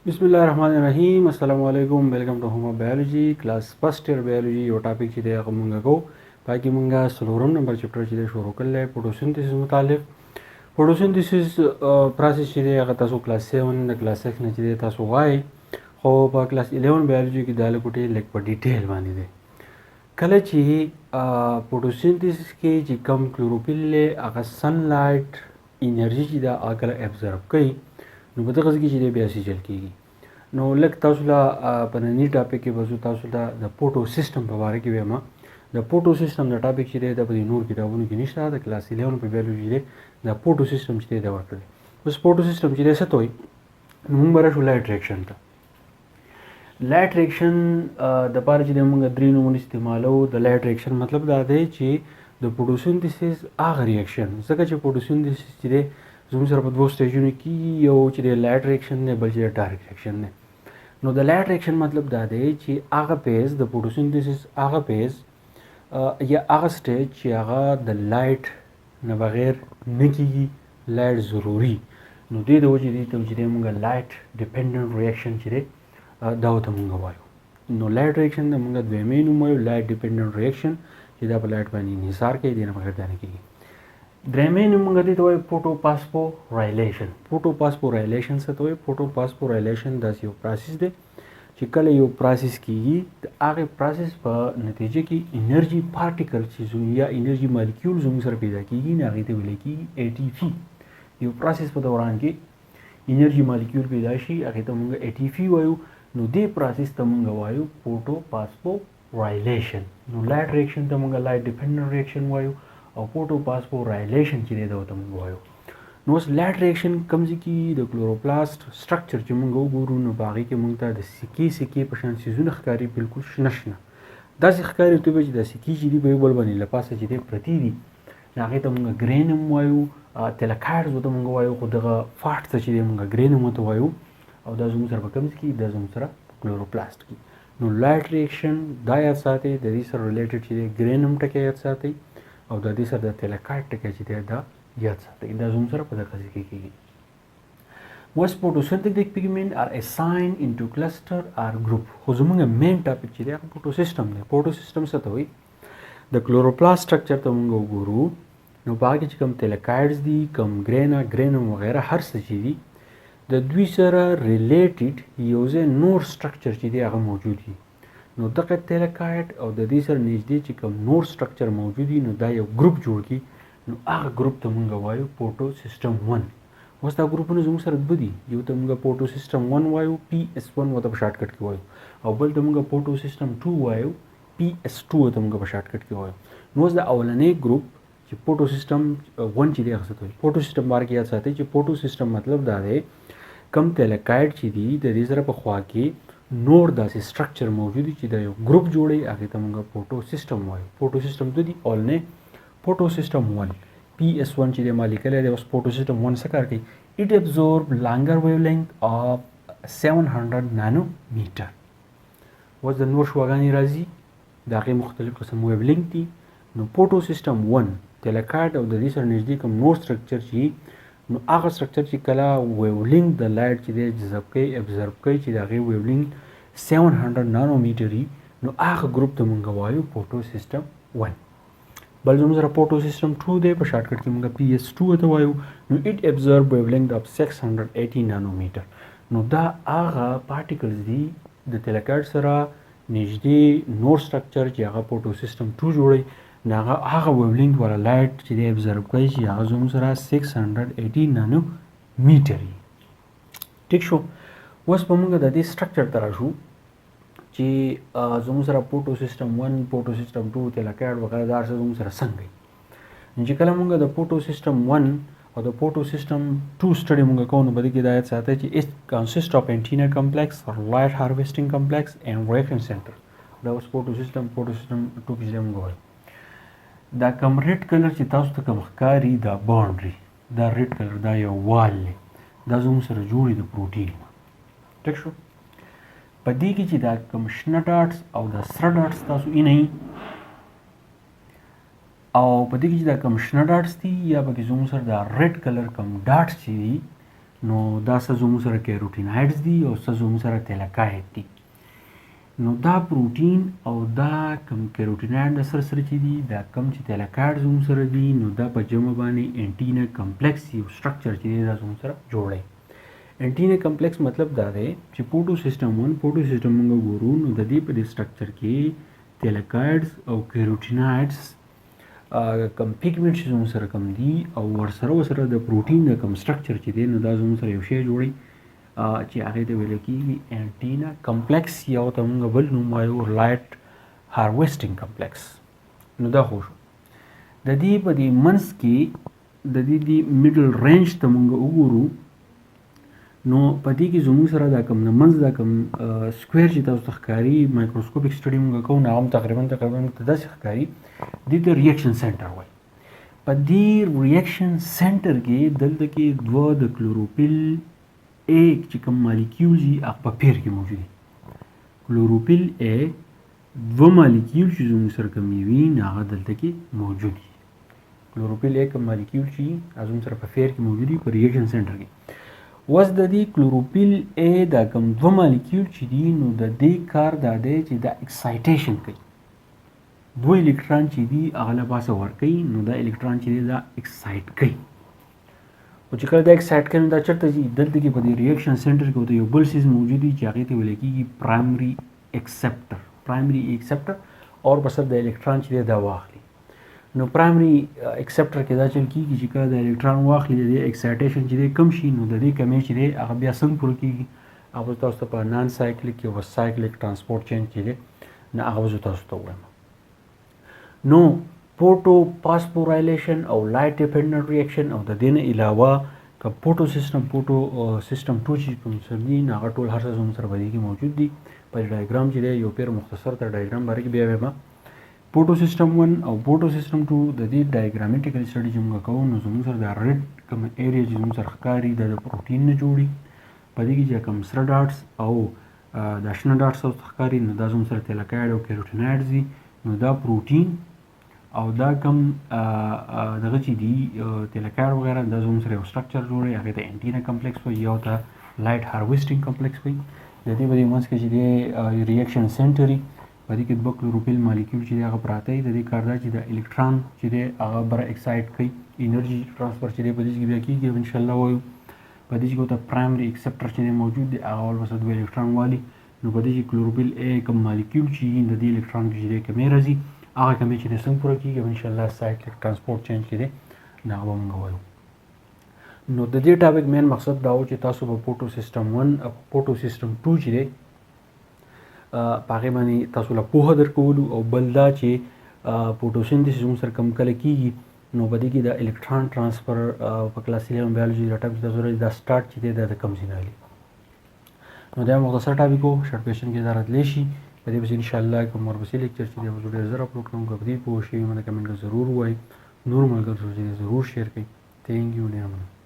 बिस्मिल्लाहिर्रहमानिर्रहीम अस्सलाम वालेकुम welcome to home biology class first year biology यो टॉपिक چې دی هغه مونږ کو باقي مونږه سلورم نمبر چپټر چې دی شروع کړل فوټوسنتھسس متعلق فوټوسنتھسس پروسس چې دی هغه تاسو کلاس 7 د کلاس 6 نه چې دی تاسو وای خو په کلاس 11 بایولوژي کې د لکوټي لیک په ډیټیل باندې دی کله چې فوټوسنتھسس کې چې کم کلوروفیل له هغه سن لایټ انرژي چې دا هغه ابزرب کوي نو په دغه کې چې دی بیا سیجل کیږي نو لکه تاسو لا په نننی ټاپک کې وځو تاسو ته د فوټو سیستم په اړه کې وایم د فوټو سیستم د ټاپک چې دی د نور کتابونو کې نشته د کلاس 11 په بایولوژي دی د فوټو سیستم چې دی دا ورکړي اوس فوټو سیستم چې دی څه توي نو موږ راځو لایټ ریاکشن ته لایټ ریاکشن د پاره چې موږ درې نومونه استعمالو د لایټ ریاکشن مطلب دا دی چې د فوټوسنتھسس هغه ریاکشن ځکه چې فوټوسنتھسس چې دی زموږ سره په دوه سټیجونو کې یو چې د لایټ ریاکشن دی بل چې د ډایرکټ ریاکشن دی نو د لایټ ریاکشن مطلب دا دی چې هغه پیز د فوټوسنتھسس هغه پیز یا هغه سټیج چې هغه د لایټ نه بغیر نه کیږي لایټ ضروري نو دې د وجې دې ته چې موږ لایټ ډیپندنت ریاکشن چې دی دا ته موږ وایو نو لایټ ریاکشن د موږ دویمې نوم وایو لایټ ډیپندنت ریاکشن چې دا په لایټ باندې انحصار کوي دې نه بغیر دا نه کیږي درېمې نوم موږ دې ته وایو فوټوفاسفورایلیشن فوټوفاسفورایلیشن څه ته وایي فوټوفاسفورایلیشن داسې یو پروسس دی چې کله یو پروسس کیږي د هغې پروسس په نتیجه کې انرژي پارټیکل چې یا انرژي مالیکیول زموږ سره پیدا کیږي نو هغې ته ویلی کیږي ATP یو پروسس په دوران کې انرژي مالیکیول پیدا شي هغې ته موږ ATP وایو نو دې پروسس ته موږ وایو فوټوفاسفورایلیشن نو لایټ ریاکشن ته موږ لایټ ډیپندنت ریاکشن وایو او فوټوفاسفورایلیشن چې دی دا ورته موږ وایو نو اوس لایټ ریاکشن کوم ځای کې د کلوروپلاست سټرکچر چې موږ وګورو نو په هغې کې موږ ته د سکې په شان څیزونه ښکاري بالکل شنه شنه داسې ښکاري ته به چې دا سکې چې دي په یو بل باندې له پاسه چې دی پرتې دي نو هغې ته موږ ګرین هم وایو تیلکایډز ورته موږ وایو خو دغه فاټ ته چې دی موږ ګرین هم ورته وایو او دا زموږ سره په کوم ځای کې دا زموږ سره په کلوروپلاست کې نو لایټ ریاکشن دا یاد ساتئ د دې سره ریلیټډ چې دی ګرین هم ټکی یاد ساتئ او د دې سره د تیلکایډ ټکی چې دی دا یاد ساتئ دا زموږ سره په دغه ځای کې کېږي Most photosynthetic pigment are assigned into cluster or group خو زموږ مین ټاپک چې دی هغه فوټو سیسټم دی فوټو سیسټم څه ته وایي د کلوروپلاست سټرکچر ته موږ وګورو نو په هغې کې چې کوم تیلکایډز دي کوم ګرینم وغیره هر څه چې دي د دوی سره ریلیټډ یو ځای نور سټرکچر چې دی هغه موجود دي نو دغه تیلکایډ او د دې سره نږدې چې کوم نور سټرکچر موجود دي نو دا یو ګروپ جوړ کړي نو هغه ګروپ ته موږ وایو فوټو سیسټم 1 اوس دا ګروپونه زموږ سره دوه دي یو ته موږ فوټو سیسټم 1 وایو PS1 ورته په شارټکټ کې وایو او بل ته موږ فوټو سیسټم 2 وایو PS2 ورته موږ په شارټکټ کې وایو نو اوس د اولنۍ ګروپ چې فوټو سیسټم 1 چې دی هغه څه ته وایي فوټو سیسټم باره کې یاد ساتئ چې فوټو سیسټم مطلب دا دی کم تیلکایډ چې دي د دې سره په خوا کې نور داسې سټرکچر موجود دي چې دا یو ګروپ جوړوي هغې ته موږ فوټو سیسټم وایو فوټو سیسټم 2 دي اولنۍ فوټو سیسټم 1 PS1 چې دی ما لیکلی دی اوس فوټو سیسټم 1 څه کار کوي اټ ابزورب لانګر ویو لینګث اف 700 نانو میټر اوس د نور شواګانې راځي د هغې مختلف قسم ویو لینګ دي نو فوټو سیسټم 1 تیلکایډ او د دې سره نږدې کوم نور سټرکچر چې نو هغه سټرکچر چې کله ویو لینګ د لایټ چې دی جذب کوي ابزرب کوي چې د هغې ویو لینګ 700 نانو میټر وي نو هغه ګروپ ته موږ وایو فوټو سیسټم 1 بل زموږ سره فوټو سیسټم 2 دی په شارټکټ کې موږ PS2 ته وایو نو اټ ابزرب ویو لینګث اف 680 نانو میټر نو دا هغه پارټیکلز دي د تیلکایډ سره نږدې نور سټرکچر چې هغه فوټو سیسټم 2 جوړوي نو هغه ویو لینګ والا لایټ چې دی ابزرب کوي چې هغه زموږ سره 680 نانو میټر وي ټیک شو اوس به موږ د دې سټرکچر ته راشو چې زموږ سره فوټو سیسټم 1 فوټو سیسټم 2 تیلکایډ وغیره دا هر څه زموږ سره څنګه وي چې کله موږ د فوټو سیسټم 1 او د فوټو سیسټم 2 سټډي موږ کوو نو په دې کې دا یاد ساتئ چې اټ کنسسټ اف انټینر کمپلیکس لایټ هارویسټینګ کمپلیکس اینډ ریاکشن سنټر دا اوس فوټو سیسټم 2 کې موږ وایو دا کوم ریډ کلر چې تاسو ته کوم ښکاري دا باونډري دا ریډ کلر دا یو وال دی دا زموږ سره جوړي د پروټین ټیک شو په دې کې چې دا کوم شنه ډاټس او دا سره ډاټس تاسو اینئ او په دې کې چې دا کوم شنه ډاټس دي یا پکې زموږ سره دا ریډ کلر کوم ډاټس چې دي نو دا څه زموږ سره کیروټینایډز دي او څه زموږ سره تیلاکاید دي. نو دا پروټین او دا کم کیروټینایډ سره چې دي دا کم چې تیلاکاید زموږ سره دي نو دا په جمع باندې انټینا کمپلیکس یو سټرکچر چې دی دا زموږ سره جوړی. انټینا کمپلیکس مطلب دا دی چې فوټو سیسټم موږ ګورو نو د دې په دې سټرکچر کې تیلاکایډز او کیروټینایډز کم پیګمنټ چې زموږ سره کم دي او ورسره د پروټین د کم سټرکچر چې دی نو دا زموږ سره یو شی جوړي چې هغې ته ویل کېږي انټینا کمپلیکس یا ورته موږ بل نوم وایو لایټ هارویسټینګ کمپلیکس. نو دا خو شو. د دې په دې منځ کې د دې میډل رینج ته موږ وګورو نو په دې کې زموږ سره دا کم د منځ دا کم سکویر چې تاسو ته ښکاري مایکروسکوپیک سټډي موږ کوو نو هغه هم تقریبا داسې ښکاري دې ته ریاکشن سنټر وایي. په دې ریاکشن سنټر کې دلته کې دوه د کلوروفیل ا چې کوم مالیکیول دي هغه په پیر کې موجود دي. کلوروفیل ا دوه مالیکیول چې زموږ سره کوم وي هغه دلته کې موجود دي. کلوروفیل ا کوم مالیکیول چې زموږ سره په پیر کې موجود دي په ریاکشن سنټر کې. وس د دې کلوروفیل ا دا کوم دوه مالیکیول چې دي نو د دې کار دا دی چې دا اکسایټیشن کوي. دوه الکترون چې دي هغه له پاسه ورکوي نو دا الکترون چې دی دا اکسایټ کوي. او چې کله دا اکسایټ کوي نو دا چېرته ځي دلته کې په دې ریاکشن سنټر کې ورته یو بل څیز موجود دي چې هغې ته ویل کېږي پرایمري اکسپټر اور په سر د الکترون چې دی دا واخلي. نو پرایمري اکسپټر کې دا چل کېږي چې کله د الکترون واخلي د دې اکسایټیشن چې دی کم شي نو د دې کمی چې دی هغه بیا څنګه پوره کېږي هغه تاسو ته په نان سایکلیک یا سایکلیک ټرانسپورټ چین چې دی نه هغه زه تاسو ته ووایم. نو فوټو پاسپورایلیشن او لایټ ډیپینډنټ ریاکشن او د دې نه علاوه که فوټو سیسټم 2 چې کوم څه دي نو هغه ټول هر څه زموږ سره په دې کې موجود دي. په ډایګرام چې دی یو پیر مختصر تر ډایګرام باره کې بیا وایم. فوټو سیسټم 1 او فوټو سیسټم 2 د دې ډایګرامیټیکل سټډي چې موږ کوو نو زموږ سره د ریډ کوم ایریا چې زموږ سره ښکاري د پروټین نه جوړي. په دې کې چې کوم سره ډاټس او د شنه ډاټس ښکاري نو دا زموږ سره تیلاکاید او کیروټینایډز دي. نو دا پروټین او دا کم دغه چې دي تیلاکاید وغیره دا زموږ سره یو سټرکچر جوړوي هغې ته انټینا کمپلیکس وایي یا ورته لایټ هارویسټینګ کمپلیکس وایي. د دې په دې منځ کې چې دی ریاکشن سنټر وي په دې کې دوه کلوروفیل مالیکیول چې دی هغه پراته وي. د دې کار دا چې د الکترون چې دی هغه بره اکسایټ کوي انرژي ټرانسفر چې دی په دې کې بیا کېږي انشاءالله وایو. په دې کې ورته پرایمري اکسپټر چې دی موجود دی هغه ورپسې دوه الکترون والي. نو په دې کې کلوروفیل ا کوم مالیکیول چې د دې الکترون چې دی کمې راځي هغه کمې چې دی څنګه پوره کېږي انشاءالله سایکلیک ټرانسپورټ چین چې دی نو هغه به موږ وایو. نو د دې ټاپک مین مقصد دا و چې تاسو په فوټو سیسټم 1 او فوټو سیسټم 2 چې دی په هغې باندې تاسو له پوهه درکولو او بل دا چې فوټوسنتھسس زموږ سره کم کله کېږي نو په دې کې د الکترون ټرانسفر په کلاس 11 بایولوژي د ټاپک تاسو دا سټارټ چې دی د کم ځای نه علي. نو دا مختصر ټاپک و شارټ کوېشن کې دا راتلی شي په دې پسې انشاءالله کوم ورپسې لیکچر چې دی به زه ډېر زر اپلوډ کړم. که په دې پوه شئ ماته کمنټ کې ضرور ووایئ. نور ملګرو سره چې ضرور شیر کړئ. تھینک یو ډېر مننه.